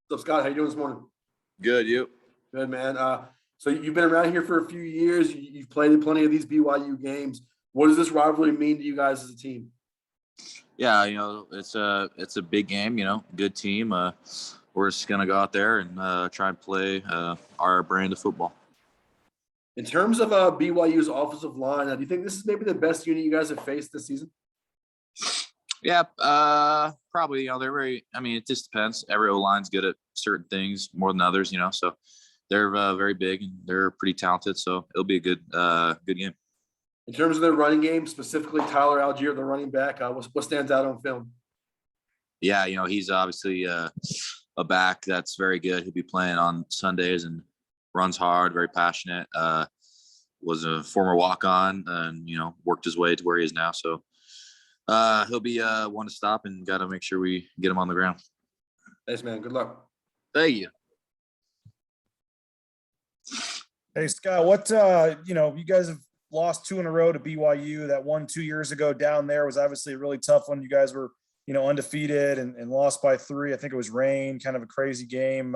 What's up, Scott? How you doing this morning? Good, you? Good, man. So you've been around here for a few years. You've played in plenty of these BYU games. What does this rivalry mean to you guys as a team? Yeah, it's a big game. Good team. We're just gonna go out there and try and play our brand of football. In terms of BYU's offensive line, do you think this is maybe the best unit you guys have faced this season? Yeah, probably. They're very. I mean, it just depends. Every O-line's good at certain things more than others. So they're very big and they're pretty talented. So it'll be a good game. In terms of their running game, specifically Tyler Algier, the running back, what stands out on film? Yeah, he's obviously a back that's very good. He'll be playing on Sundays and runs hard, very passionate. Was a former walk-on and worked his way to where he is now. So he'll be one to stop, and got to make sure we get him on the ground. Thanks, man. Good luck. Thank you. Hey, Scott, you guys have lost 2 in a row to BYU. That one 2 years ago down there was obviously a really tough one. You guys were, undefeated and lost by 3. I think it was rain, kind of a crazy game.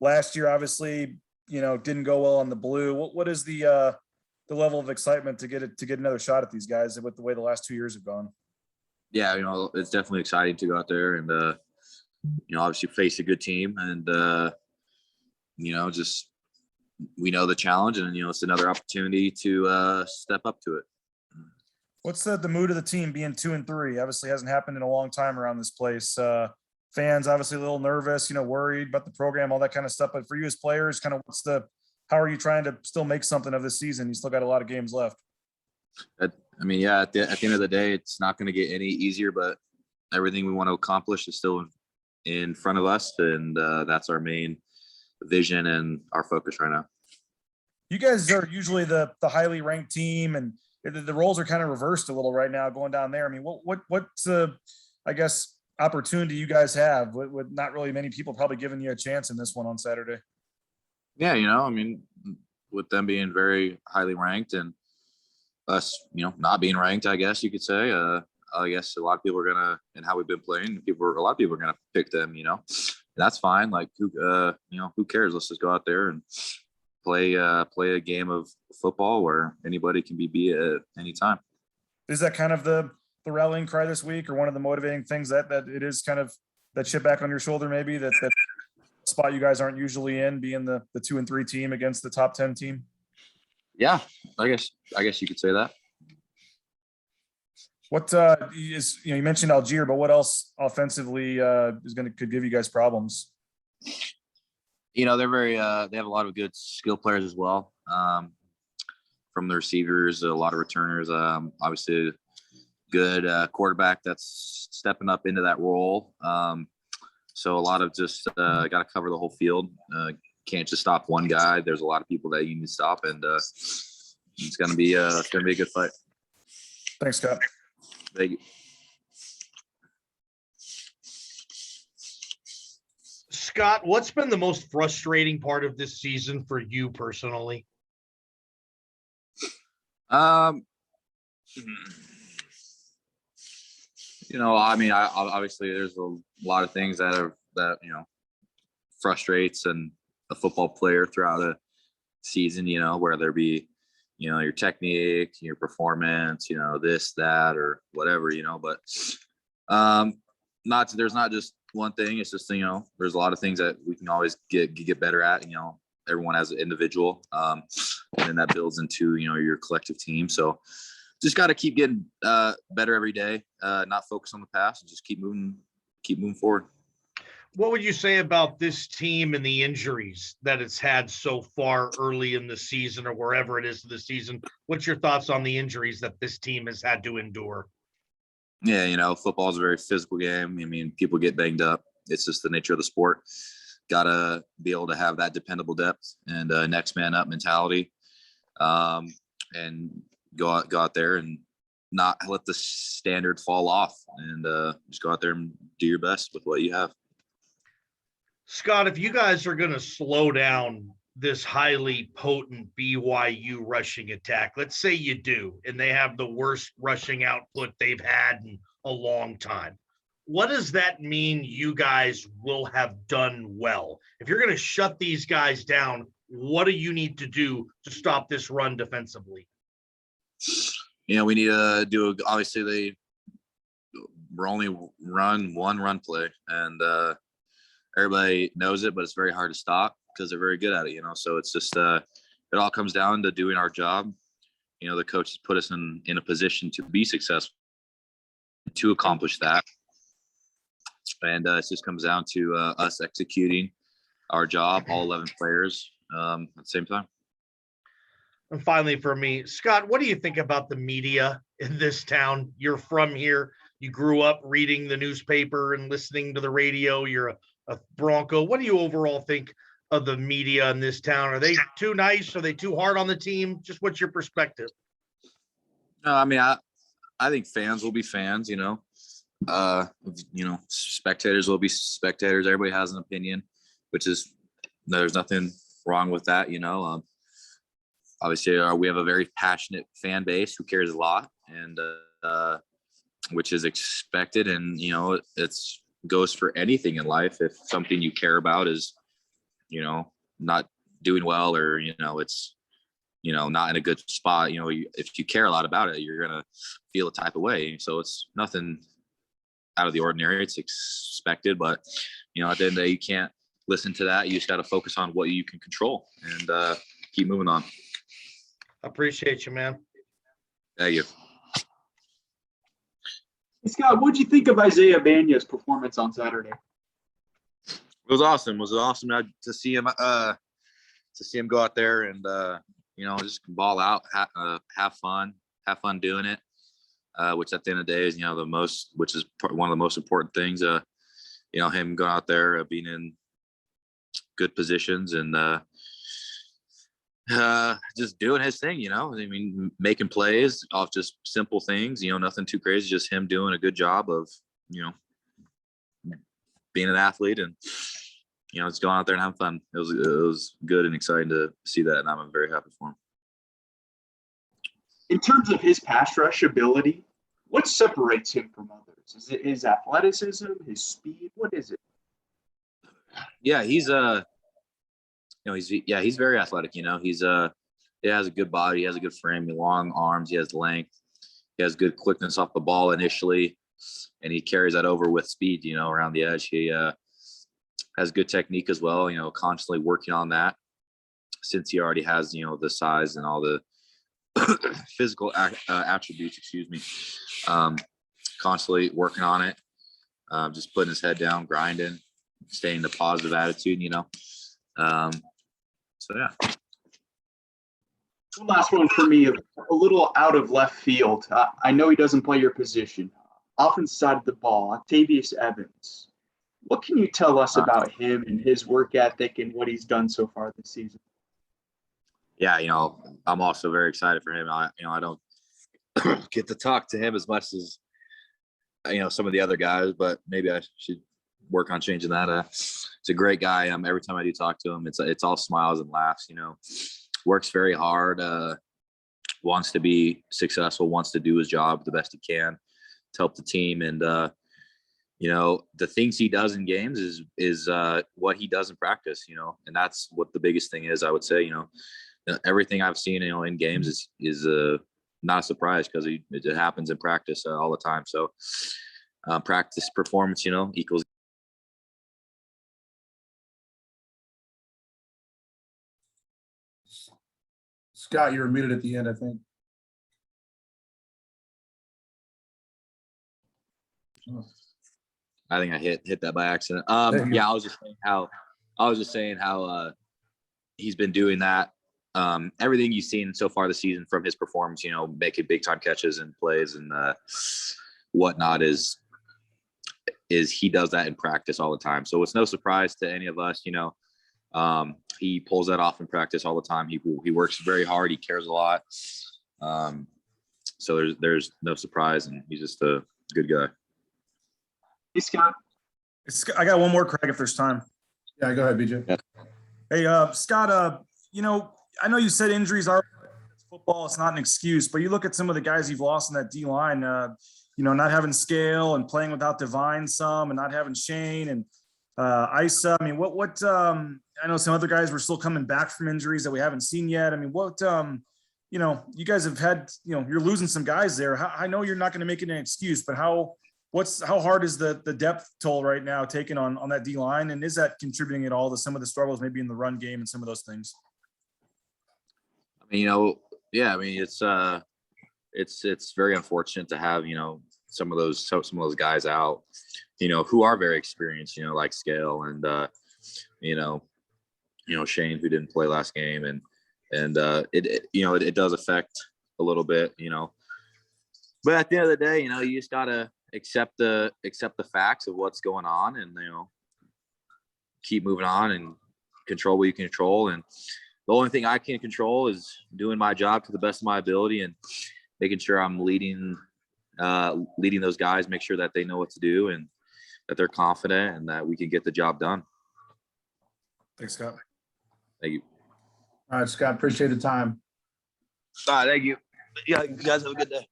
Last year, obviously, didn't go well on the blue. What is the level of excitement to get another shot at these guys with the way the last 2 years have gone? Yeah, it's definitely exciting to go out there and obviously face a good team, and just we know the challenge, and it's another opportunity to step up to it. What's the mood of the team being 2-3? Obviously hasn't happened in a long time around this place. Fans obviously a little nervous, worried about the program, all that kind of stuff. But for you as players, kind of how are you trying to still make something of this season? You still got a lot of games left. At the end of the day, it's not going to get any easier, but everything we want to accomplish is still in front of us, and that's our main vision and our focus right now. You guys are usually the highly ranked team, and the roles are kind of reversed a little right now going down there. I mean, what's opportunity you guys have with not really many people probably giving you a chance in this one on Saturday? Yeah, with them being very highly ranked and us, not being ranked, I guess you could say. I guess a lot of people are gonna, and how we've been playing, a lot of people are gonna pick them. That's fine. Like who cares? Let's just go out there and play a game of football where anybody can be beat at any time. Is that kind of the rallying cry this week, or one of the motivating things that it is kind of that chip back on your shoulder, maybe that spot you guys aren't usually in, being the 2-3 team against the top 10 team? Yeah, I guess you could say that. What you mentioned Algier, but what else offensively could give you guys problems? They're very they have a lot of good skill players as well. From the receivers, a lot of returners. Obviously, good quarterback that's stepping up into that role. So a lot of just got to cover the whole field. Can't just stop one guy. There's a lot of people that you need to stop, and it's gonna be a good fight. Thanks, Scott. Thank you. Scott, what's been the most frustrating part of this season for you personally? Obviously there's a lot of things that frustrates a football player throughout a season, whether it be, your technique, your performance, this, that, or whatever, but there's not just one thing. It's just, there's a lot of things that we can always get better at, everyone as an individual. And then that builds into, your collective team. So just got to keep getting better every day, not focus on the past, and just keep moving forward. What would you say about this team and the injuries that it's had so far early in the season, or wherever it is in the season? What's your thoughts on the injuries that this team has had to endure? Yeah, football is a very physical game. I mean, people get banged up. It's just the nature of the sport. Got to be able to have that dependable depth and next man up mentality, and go out there and not let the standard fall off, and just go out there and do your best with what you have. Scott, if you guys are going to slow down this highly potent BYU rushing attack, let's say you do, and they have the worst rushing output they've had in a long time, what does that mean you guys will have done well? If you're going to shut these guys down, what do you need to do to stop this run defensively? We need to obviously we're only run one run play, and everybody knows it, but it's very hard to stop because they're very good at it, so it's just it all comes down to doing our job. The coaches put us in a position to be successful, to accomplish that. And it just comes down to us executing our job, all 11 players at the same time. And finally, for me, Scott, what do you think about the media in this town? You're from here. You grew up reading the newspaper and listening to the radio. You're a Bronco. What do you overall think of the media in this town? Are they too nice? Are they too hard on the team? Just what's your perspective? No, I mean, I think fans will be fans, spectators will be spectators. Everybody has an opinion, which is, there's nothing wrong with that. Obviously we have a very passionate fan base who cares a lot, and which is expected. And, it's goes for anything in life. If something you care about is, not doing well, or, it's, not in a good spot, if you care a lot about it, you're going to feel a type of way. So it's nothing out of the ordinary. It's expected, but, at the end of the day, you can't listen to that. You just got to focus on what you can control and keep moving on. Appreciate you, man. Thank you. Hey, Scott, what'd you think of Isaiah Banya's performance on Saturday? It was awesome. It was awesome to see him go out there and just ball out, have fun doing it. Which at the end of the day is which is one of the most important things. Him going out there, being in good positions and just doing his thing. Making plays off just simple things. Nothing too crazy. Just him doing a good job of being an athlete and just going out there and having fun. It was good and exciting to see that, and I'm very happy for him. In terms of his pass rush ability, what separates him from others? Is it his athleticism, his speed? What is it? Yeah, he's he's very athletic. He has a good body, he has a good frame, long arms, he has length, he has good quickness off the ball initially, and he carries that over with speed. Around the edge, he has good technique as well. Constantly working on that, since he already has the size and all the physical attributes. Constantly working on it, just putting his head down, grinding, staying in the positive attitude. So yeah. One last one for me, a little out of left field. I know he doesn't play your position. Offensive side of the ball, Octavius Evans. What can you tell us about him and his work ethic and what he's done so far this season? Yeah, I'm also very excited for him. I don't get to talk to him as much as some of the other guys, but maybe I should work on changing that. It's a great guy. Every time I do talk to him, it's all smiles and laughs. Works very hard, wants to be successful, wants to do his job the best he can to help the team. And the things he does in games is what he does in practice. And that's what the biggest thing is. I would say, everything I've seen, in games is not a surprise, because it happens in practice all the time. So practice performance, equals. Scott, you were muted at the end, I think. I think I hit that by accident. Yeah, I was just saying how he's been doing that. Everything you've seen so far this season from his performance, making big time catches and plays and whatnot, is he does that in practice all the time. So it's no surprise to any of us. He pulls that off in practice all the time. He works very hard. He cares a lot. So there's no surprise, and he's just a good guy. Hey, Scott. I got one more, Craig, if there's time. Yeah, go ahead, BJ. Yeah. Hey, Scott, I know you said injuries are football. It's not an excuse, but you look at some of the guys you've lost in that D line. not having Scale and playing without Divine some, and not having Shane and Isa. I mean, I know some other guys were still coming back from injuries that we haven't seen yet. I mean, you guys have had, you're losing some guys there. I know you're not going to make it an excuse, but how hard is the depth toll right now taken on that D line? And is that contributing at all to some of the struggles maybe in the run game and some of those things? I mean, yeah, I mean, it's very unfortunate to have, some of those guys out, who are very experienced, like Scale and, Shane, who didn't play last game. And it does affect a little bit, but at the end of the day, you just gotta accept the facts of what's going on and, keep moving on and control what you can control. And the only thing I can control is doing my job to the best of my ability and making sure I'm leading those guys, make sure that they know what to do and that they're confident and that we can get the job done. Thanks, Scott. Thank you. All right, Scott, appreciate the time. All right, thank you. Yeah, you guys have a good day.